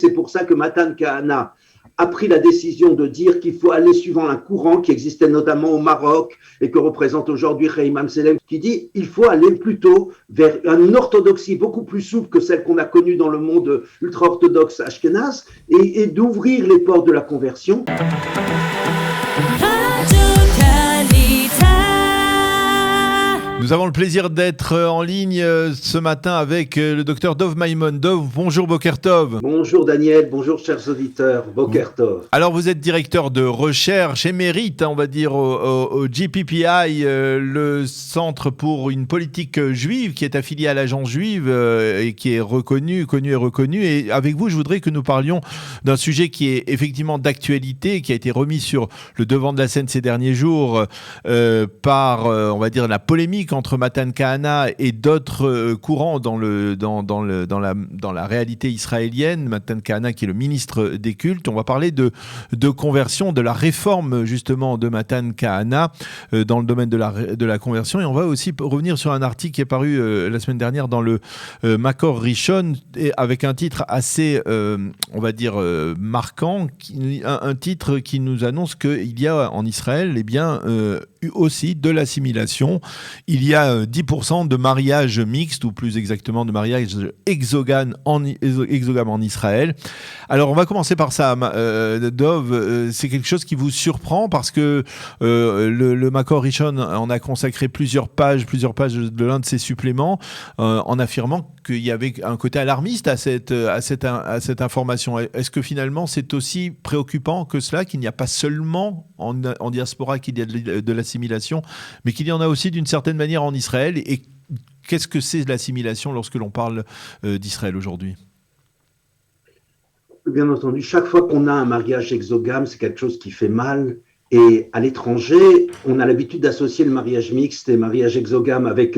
C'est pour ça que Matan Kahana a pris la décision de dire qu'il faut aller suivant un courant qui existait notamment au Maroc et que représente aujourd'hui Haïm Selem, qui dit qu'il faut aller plutôt vers une orthodoxie beaucoup plus souple que celle qu'on a connue dans le monde ultra-orthodoxe ashkénaze et d'ouvrir les portes de la conversion. Nous avons le plaisir d'être en ligne ce matin avec le docteur Dov Maimon. Dov, bonjour Boker Tov. Bonjour Daniel, bonjour chers auditeurs, Boker Tov. Alors vous êtes directeur de recherche émérite, on va dire, au GPPI, le Centre pour une politique juive qui est affilié à l'agence juive et qui est connu et reconnu. Et avec vous, je voudrais que nous parlions d'un sujet qui est effectivement d'actualité, qui a été remis sur le devant de la scène ces derniers jours par, on va dire, la polémique entre Matan Kahana et d'autres courants dans la réalité israélienne. Matan Kahana qui est le ministre des cultes. On va parler de conversion, de la réforme justement de Matan Kahana dans le domaine de la conversion. Et on va aussi revenir sur un article qui est paru la semaine dernière dans le Makor Rishon avec un titre assez, on va dire, marquant, un titre qui nous annonce qu'il y a en Israël aussi de l'assimilation. Il y a 10% de mariages mixtes, ou plus exactement de mariages exogames en Israël. Alors, on va commencer par ça. Dov, c'est quelque chose qui vous surprend parce que le Makor Rishon en a consacré plusieurs pages de l'un de ses suppléments en affirmant qu'il y avait un côté alarmiste à cette information. Est-ce que finalement, c'est aussi préoccupant que cela, qu'il n'y a pas seulement en diaspora qu'il y a de l'assimilation, mais qu'il y en a aussi d'une certaine manière en Israël? Et qu'est-ce que c'est l'assimilation lorsque l'on parle d'Israël aujourd'hui? Bien entendu, chaque fois qu'on a un mariage exogame, c'est quelque chose qui fait mal. Et à l'étranger, on a l'habitude d'associer le mariage mixte et le mariage exogame avec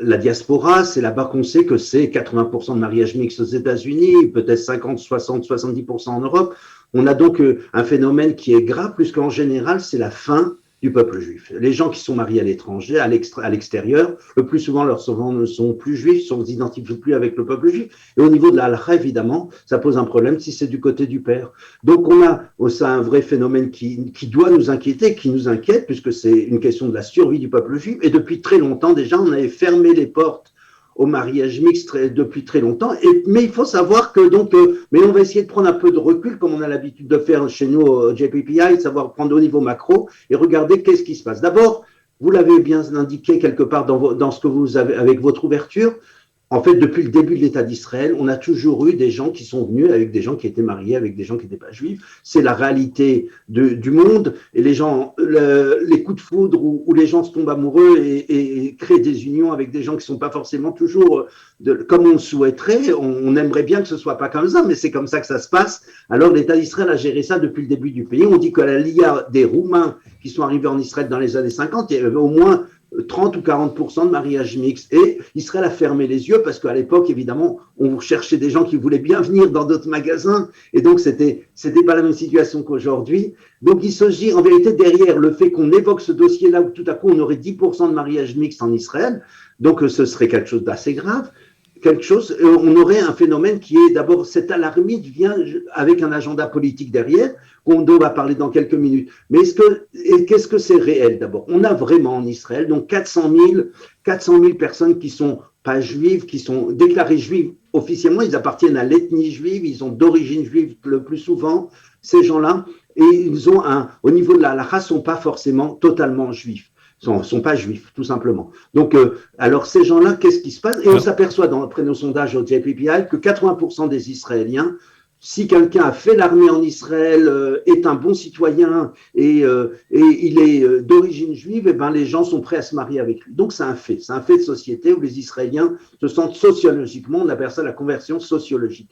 la diaspora. C'est là-bas qu'on sait que c'est 80% de mariage mixte aux États-Unis, peut-être 50, 60, 70% en Europe. On a donc un phénomène qui est grave, puisqu'en général, c'est la fin du peuple juif. Les gens qui sont mariés à l'étranger, à l'extérieur, le plus souvent, leurs enfants ne sont plus juifs, ne s'identifient plus avec le peuple juif. Et au niveau de la halakha, évidemment, ça pose un problème si c'est du côté du père. Donc on a un vrai phénomène qui doit nous inquiéter, qui nous inquiète, puisque c'est une question de la survie du peuple juif. Et depuis très longtemps, déjà, on avait fermé les portes au mariage mixte depuis très longtemps. Mais il faut savoir que mais on va essayer de prendre un peu de recul, comme on a l'habitude de faire chez nous au JPPI, savoir prendre au niveau macro et regarder qu'est-ce qui se passe. D'abord, vous l'avez bien indiqué quelque part dans ce que vous avez avec votre ouverture. En fait, depuis le début de l'État d'Israël, on a toujours eu des gens qui sont venus avec des gens qui étaient mariés avec des gens qui n'étaient pas juifs. C'est la réalité du monde. Et les gens, les coups de foudre où les gens se tombent amoureux et créent des unions avec des gens qui ne sont pas forcément toujours comme on le souhaiterait. On aimerait bien que ce ne soit pas comme ça, mais c'est comme ça que ça se passe. Alors, l'État d'Israël a géré ça depuis le début du pays. On dit qu'à l'IA des Roumains qui sont arrivés en Israël dans les années 50, il y avait au moins 30 ou 40% de mariages mixtes. Et Israël a fermé les yeux parce qu'à l'époque, évidemment, on cherchait des gens qui voulaient bien venir dans d'autres magasins. Et donc, c'était pas la même situation qu'aujourd'hui. Donc, il s'agit en vérité derrière le fait qu'on évoque ce dossier-là où tout à coup, on aurait 10% de mariages mixtes en Israël. Donc, ce serait quelque chose d'assez grave. On aurait un phénomène qui est d'abord, cet alarmisme vient avec un agenda politique derrière, qu'on va parler dans quelques minutes. Mais qu'est-ce que c'est réel d'abord? On a vraiment en Israël donc 400 000 personnes qui sont pas juives, qui sont déclarées juives officiellement, ils appartiennent à l'ethnie juive, ils sont d'origine juive le plus souvent, ces gens-là, et ils ont au niveau de la halakha, sont pas forcément totalement juifs. Sont pas juifs, tout simplement. Donc, alors ces gens-là, qu'est-ce qui se passe? Et on s'aperçoit, après nos sondages au JPPI, que 80% des Israéliens, si quelqu'un a fait l'armée en Israël, est un bon citoyen et il est d'origine juive, et ben les gens sont prêts à se marier avec lui. Donc c'est un fait de société où les Israéliens se sentent sociologiquement, on appelle ça la conversion sociologique.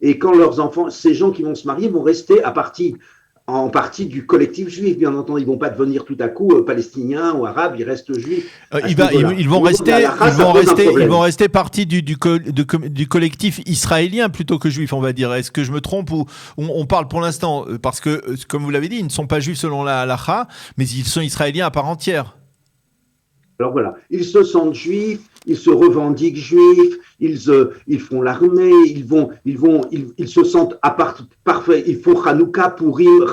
Et quand leurs enfants, ces gens qui vont se marier vont rester en partie du collectif juif, bien entendu. Ils ne vont pas devenir tout à coup palestiniens ou arabes, ils restent juifs. Ils vont rester partie du collectif israélien plutôt que juif, on va dire. Est-ce que je me trompe ou on parle pour l'instant, parce que, comme vous l'avez dit, ils ne sont pas juifs selon la halakha, mais ils sont israéliens à part entière. Alors voilà, ils se sentent juifs, ils se revendiquent juifs, ils font l'armée, ils se sentent parfaits, ils font Hanouka, Pourim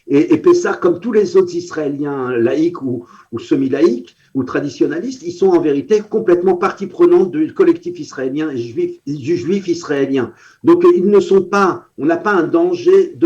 et Pessah comme tous les autres Israéliens laïcs ou semi-laïcs ou traditionnalistes. Ils sont en vérité complètement partie prenante du collectif israélien et du juif israélien. Donc ils ne sont pas, on n'a pas un danger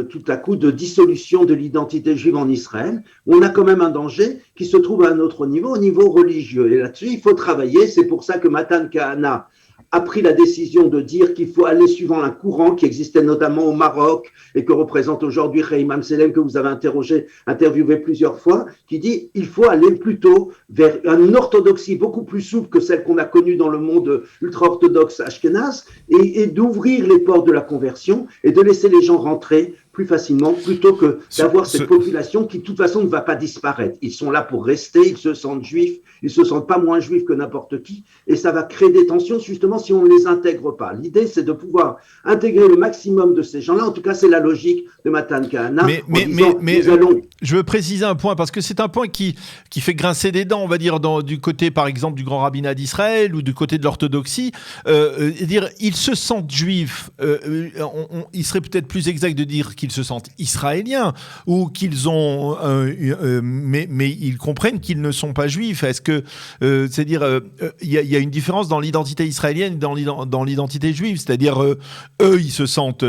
tout à coup de dissolution de l'identité juive en Israël. On a quand même un danger qui se trouve à un autre niveau, au niveau religieux. Et là-dessus, il faut travailler. C'est pour ça que Matan Kahana a pris la décision de dire qu'il faut aller suivant un courant qui existait notamment au Maroc et que représente aujourd'hui Chaim Amselem, que vous avez interviewé plusieurs fois, qui dit qu'il faut aller plutôt vers une orthodoxie beaucoup plus souple que celle qu'on a connue dans le monde ultra-orthodoxe ashkénaze et d'ouvrir les portes de la conversion et de laisser les gens rentrer plus facilement, plutôt que d'avoir cette population qui, de toute façon, ne va pas disparaître. Ils sont là pour rester, ils se sentent juifs, ils se sentent pas moins juifs que n'importe qui, et ça va créer des tensions, justement, si on ne les intègre pas. L'idée, c'est de pouvoir intégrer le maximum de ces gens-là. En tout cas, c'est la logique de Matan Kahana. Mais je veux préciser un point, parce que c'est un point qui fait grincer des dents, on va dire, du côté, par exemple, du grand rabbinat d'Israël ou du côté de l'orthodoxie. Dire, ils se sentent juifs, il serait peut-être plus exact de dire qu'ils se sentent israéliens ou qu'ils ont, mais ils comprennent qu'ils ne sont pas juifs. Est-ce que, c'est-à-dire, il y a une différence dans l'identité israélienne et dans l'identité juive. C'est-à-dire, eux, ils se sentent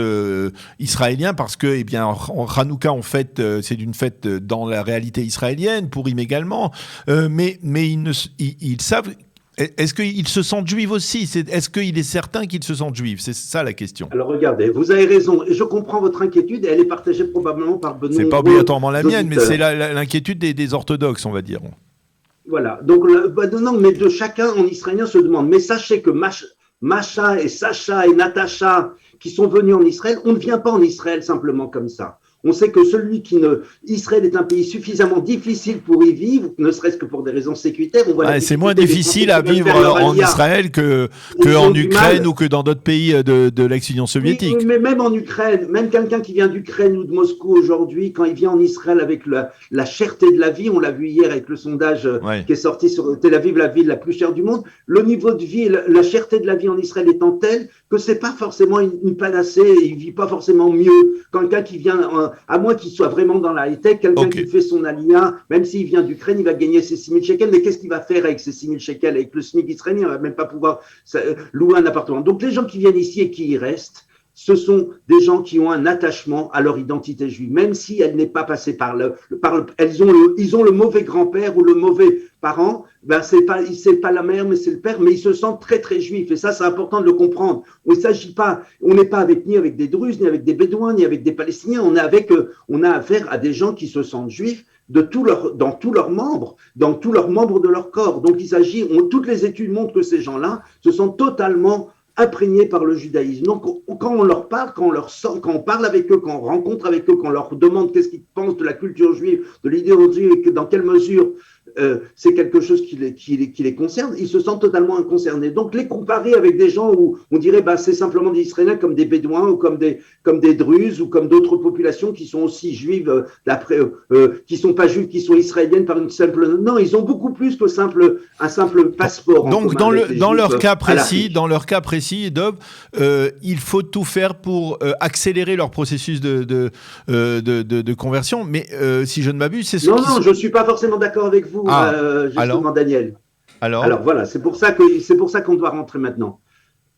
israéliens parce que, eh bien, en Hanouka, en fait, c'est une fête dans la réalité israélienne, Pourim également, mais ils savent. Est-ce qu'ils se sentent juifs aussi? Est-ce qu'il est certain qu'ils se sentent juifs? C'est ça la question. Alors regardez, vous avez raison. Et je comprends votre inquiétude et elle est partagée probablement par Benoît. C'est pas obligatoirement la mienne, mais c'est l'inquiétude des orthodoxes, on va dire. Voilà. Donc, non, mais de chacun en israélien se demande. Mais sachez que Masha et Sacha et Natacha qui sont venus en Israël, on ne vient pas en Israël simplement comme ça. On sait que Israël est un pays suffisamment difficile pour y vivre, ne serait-ce que pour des raisons sécuritaires. C'est moins difficile à vivre en Israël qu'en Ukraine ou que dans d'autres pays de l'ex-Union soviétique. Oui, mais même en Ukraine, même quelqu'un qui vient d'Ukraine ou de Moscou aujourd'hui, quand il vient en Israël avec la cherté de la vie, on l'a vu hier avec le sondage qui est sorti sur Tel Aviv, la ville la plus chère du monde, le niveau de vie, la cherté de la vie en Israël étant telle que c'est pas forcément une panacée, et il vit pas forcément mieux. Quelqu'un qui vient, à moins qu'il soit vraiment dans la high-tech, quelqu'un qui fait son alia, même s'il vient d'Ukraine, il va gagner ses 6 000 shekels, mais qu'est-ce qu'il va faire avec ces 6 000 shekels, avec le SMIC israélien? Il va même pas pouvoir louer un appartement. Donc les gens qui viennent ici et qui y restent, ce sont des gens qui ont un attachement à leur identité juive, même si elle n'est pas passée ils ont le mauvais grand-père ou le mauvais parent, ben c'est pas la mère, mais c'est le père, mais ils se sentent très très juifs, et ça c'est important de le comprendre. On n'est pas ni avec des Druzes, ni avec des Bédouins, ni avec des Palestiniens, on a affaire à des gens qui se sentent juifs dans tous leurs membres de leur corps. Donc toutes les études montrent que ces gens-là se sentent totalement imprégnés par le judaïsme. Donc, quand on leur parle, quand on parle avec eux, quand on rencontre avec eux, quand on leur demande qu'est-ce qu'ils pensent de la culture juive, de l'idéologie et dans quelle mesure c'est quelque chose qui les concerne, ils se sentent totalement inconcernés. Donc, les comparer avec des gens où on dirait c'est simplement des Israéliens comme des Bédouins ou comme des Druzes ou comme d'autres populations qui sont aussi juives, qui sont pas juives, qui sont israéliennes par une simple... Non, ils ont beaucoup plus qu'un simple passeport. Donc, dans leur cas précis, Dov, il faut tout faire pour accélérer leur processus de conversion. Mais si je ne m'abuse, c'est Non, je ne suis pas forcément d'accord avec vous, justement, Daniel. Alors voilà, c'est pour ça qu'on doit rentrer maintenant.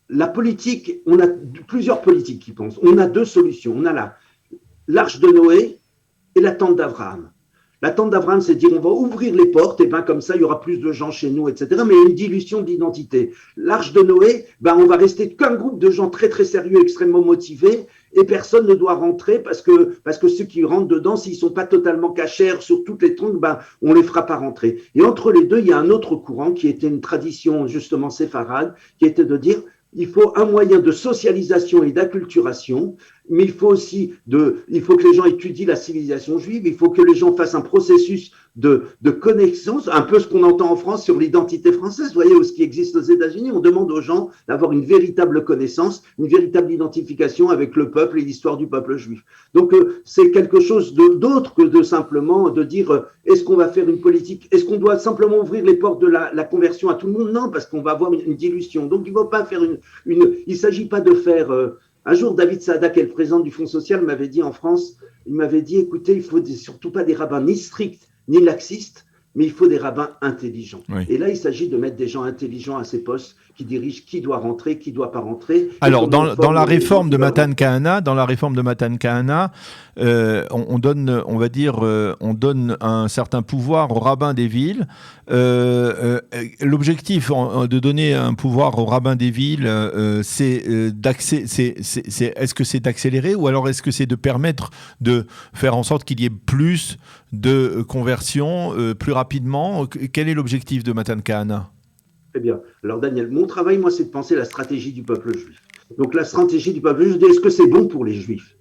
La politique, on a plusieurs politiques qui pensent. On a deux solutions. On a l'arche de Noé et la tente d'Abraham. La tente d'Abraham, c'est dire on va ouvrir les portes, et comme ça, il y aura plus de gens chez nous, etc. Mais il y a une dilution de l'identité. L'arche de Noé, on va rester qu'un groupe de gens très, très sérieux, extrêmement motivés, et personne ne doit rentrer parce que ceux qui rentrent dedans, s'ils ne sont pas totalement cachers sur toutes les troncs, on ne les fera pas rentrer. Et entre les deux, il y a un autre courant qui était une tradition, justement, séfarade, qui était de dire il faut un moyen de socialisation et d'acculturation, mais il faut que les gens étudient la civilisation juive, il faut que les gens fassent un processus de connaissance, un peu ce qu'on entend en France sur l'identité française. Vous voyez, ce qui existe aux États-Unis, on demande aux gens d'avoir une véritable connaissance, une véritable identification avec le peuple et l'histoire du peuple juif. Donc, c'est quelque chose d'autre que de simplement de dire est-ce qu'on va faire une politique, est-ce qu'on doit simplement ouvrir les portes de la conversion à tout le monde? Non, parce qu'on va avoir une dilution. Donc, il ne faut pas faire il s'agit pas de faire. Un jour, David Saada, qui est le président du Fonds social, m'avait dit en France, il m'avait dit écoutez, il ne faut surtout pas des rabbins ni stricts ni laxistes, mais il faut des rabbins intelligents. Oui. Et là, il s'agit de mettre des gens intelligents à ces postes qui dirigent qui doit rentrer, qui ne doit pas rentrer. Alors, dans la réforme de Matan Kahana, on donne, on va dire, on donne un certain pouvoir aux rabbins des villes. L'objectif de donner un pouvoir aux rabbins des villes, est-ce que c'est d'accélérer ou alors est-ce que c'est de permettre de faire en sorte qu'il y ait plus de conversions plus rapidement? Quel est l'objectif de Matan Kahana? Très bien. Alors Daniel, mon travail, moi, c'est de penser la stratégie du peuple juif. Donc la stratégie du peuple juif, est-ce que c'est bon pour les juifs?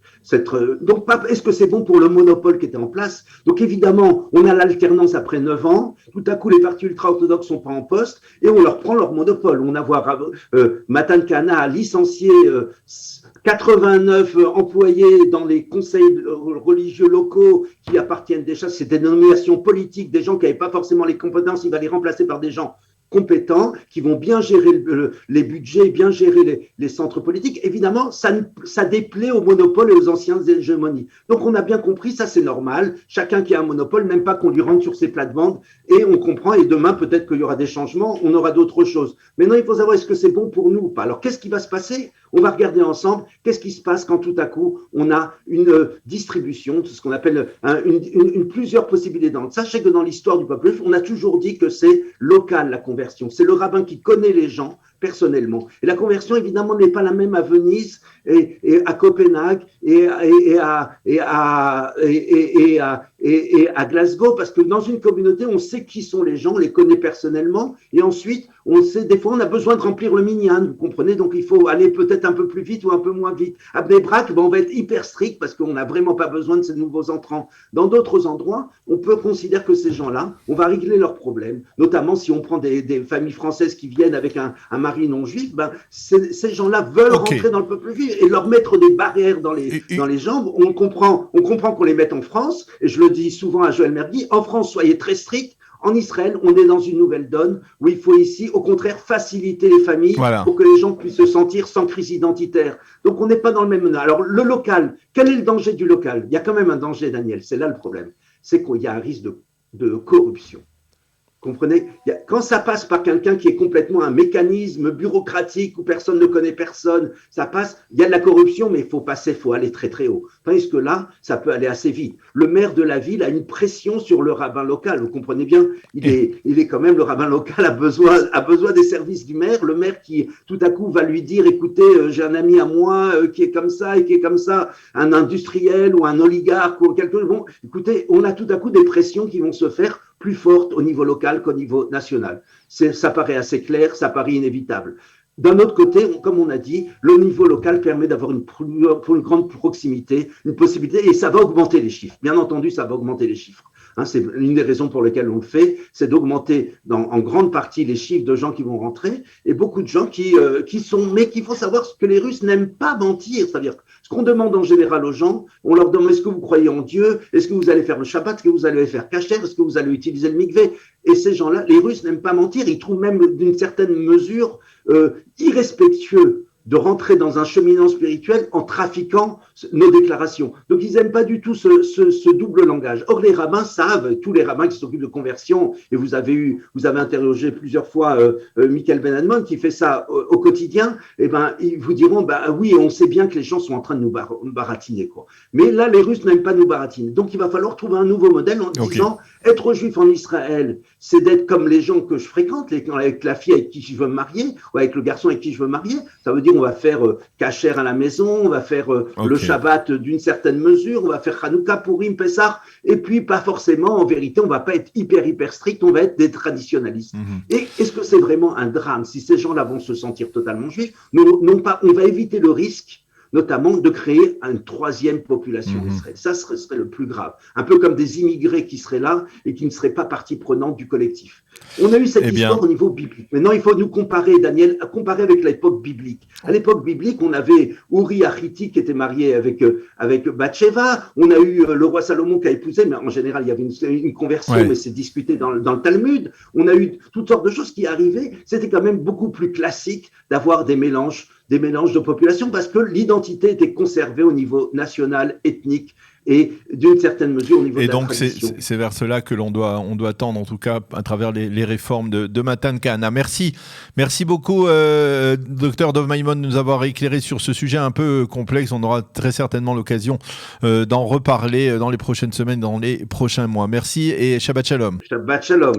Donc, est-ce que c'est bon pour le monopole qui était en place? Donc, évidemment, on a l'alternance après 9 ans. Tout à coup, les partis ultra-orthodoxes sont pas en poste et on leur prend leur monopole. On a Matan Kahana a licencié 89 employés dans les conseils religieux locaux qui appartiennent déjà, c'est des nominations politiques, des gens qui n'avaient pas forcément les compétences. Il va les remplacer par des gens compétents, qui vont bien gérer les budgets, bien gérer les centres politiques. Évidemment, ça déplaît au monopole et aux anciennes hégémonies. Donc, on a bien compris, ça c'est normal. Chacun qui a un monopole n'aime pas qu'on lui rentre sur ses plates-bandes et on comprend. Et demain, peut-être qu'il y aura des changements, on aura d'autres choses. Maintenant, il faut savoir est-ce que c'est bon pour nous ou pas. Alors, qu'est-ce qui va se passer? On va regarder ensemble qu'est-ce qui se passe quand tout à coup, on a une distribution, ce qu'on appelle plusieurs possibilités. Sachez que dans l'histoire du peuple juif, on a toujours dit que c'est local la conversion. C'est le rabbin qui connaît les gens personnellement. Et la conversion, évidemment, n'est pas la même à Venise et à Copenhague et à Glasgow, parce que dans une communauté, on sait qui sont les gens, on les connaît personnellement, et ensuite, on sait, des fois, on a besoin de remplir le minyan, vous comprenez? Donc, il faut aller peut-être un peu plus vite ou un peu moins vite. À Bnei Brak, on va être hyper strict parce qu'on n'a vraiment pas besoin de ces nouveaux entrants. Dans d'autres endroits, on peut considérer que ces gens-là, on va régler leurs problèmes, notamment si on prend des familles françaises qui viennent avec un mari non juif, ces gens-là veulent rentrer dans le peuple juif et leur mettre des barrières dans les jambes. On comprend qu'on les mette en France, et je le dis souvent à Joël Mergui, en France, soyez très stricts. En Israël, on est dans une nouvelle donne où il faut ici, au contraire, faciliter les familles pour que les gens puissent se sentir sans crise identitaire. Donc, on n'est pas dans le même... Alors, le local, quel est le danger du local? Il y a quand même un danger, Daniel, c'est là le problème. C'est qu'il y a un risque de corruption. Comprenez? Quand ça passe par quelqu'un qui est complètement un mécanisme bureaucratique où personne ne connaît personne, ça passe, il y a de la corruption, mais il faut aller très très haut. Tandis que là, ça peut aller assez vite. Le maire de la ville a une pression sur le rabbin local, vous comprenez bien? Il est quand même, le rabbin local a besoin des services du maire. Le maire qui, tout à coup, va lui dire, écoutez, j'ai un ami à moi qui est comme ça et qui est comme ça, un industriel ou un oligarque ou quelque chose. Bon, écoutez, on a tout à coup des pressions qui vont se faire plus forte au niveau local qu'au niveau national. Ça paraît assez clair, ça paraît inévitable. D'un autre côté, comme on a dit, le niveau local permet d'avoir une grande proximité, une possibilité, et ça va augmenter les chiffres. Bien entendu, ça va augmenter les chiffres. C'est l'une des raisons pour lesquelles on le fait, c'est d'augmenter en grande partie les chiffres de gens qui vont rentrer et beaucoup de gens qui sont... Mais qu'il faut savoir que les Russes n'aiment pas mentir. C'est-à-dire, ce qu'on demande en général aux gens, on leur demande est-ce que vous croyez en Dieu? Est-ce que vous allez faire le Shabbat? Est-ce que vous allez faire kasher? Est-ce que vous allez utiliser le mikvé? Et ces gens-là, les Russes n'aiment pas mentir. Ils trouvent même d'une certaine mesure irrespectueux de rentrer dans un cheminement spirituel en trafiquant nos déclarations. Donc, ils n'aiment pas du tout ce double langage. Or, les rabbins savent, tous les rabbins qui s'occupent de conversion, et vous avez interrogé plusieurs fois Michael Ben Admon qui fait ça au quotidien, ils vous diront, oui, on sait bien que les gens sont en train de nous baratiner, quoi. Mais là, les Russes n'aiment pas nous baratiner. Donc, il va falloir trouver un nouveau modèle en disant, être juif en Israël, c'est d'être comme les gens que je fréquente, avec la fille avec qui je veux me marier, ou avec le garçon avec qui je veux me marier. Ça veut dire, on va faire kasher à la maison, on va faire le Shabbat d'une certaine mesure, on va faire Hanouka, Purim, Pessah, et puis pas forcément, en vérité, on va pas être hyper strict, on va être des traditionnalistes. Et est-ce que c'est vraiment un drame si ces gens-là vont se sentir totalement juifs? Non pas, on va éviter le risque notamment de créer une troisième population d'Israël. Ça serait le plus grave. Un peu comme des immigrés qui seraient là et qui ne seraient pas partie prenante du collectif. On a eu cette histoire au niveau biblique. Maintenant, il faut nous comparer, Daniel, comparer avec l'époque biblique. À l'époque biblique, on avait Uri Hachiti qui était marié avec Bathsheba. On a eu le roi Salomon qui a épousé, mais en général, il y avait une conversion, mais c'est discuté dans le Talmud. On a eu toutes sortes de choses qui arrivaient. C'était quand même beaucoup plus classique d'avoir des mélanges de populations parce que l'identité était conservée au niveau national, ethnique et d'une certaine mesure au niveau de la tradition. Et donc c'est vers cela que on doit tendre, en tout cas à travers les réformes de Matan Kahana. Merci beaucoup Dr Dov Maimon de nous avoir éclairé sur ce sujet un peu complexe. On aura très certainement l'occasion d'en reparler dans les prochaines semaines, dans les prochains mois. Merci et Shabbat Shalom. Shabbat Shalom.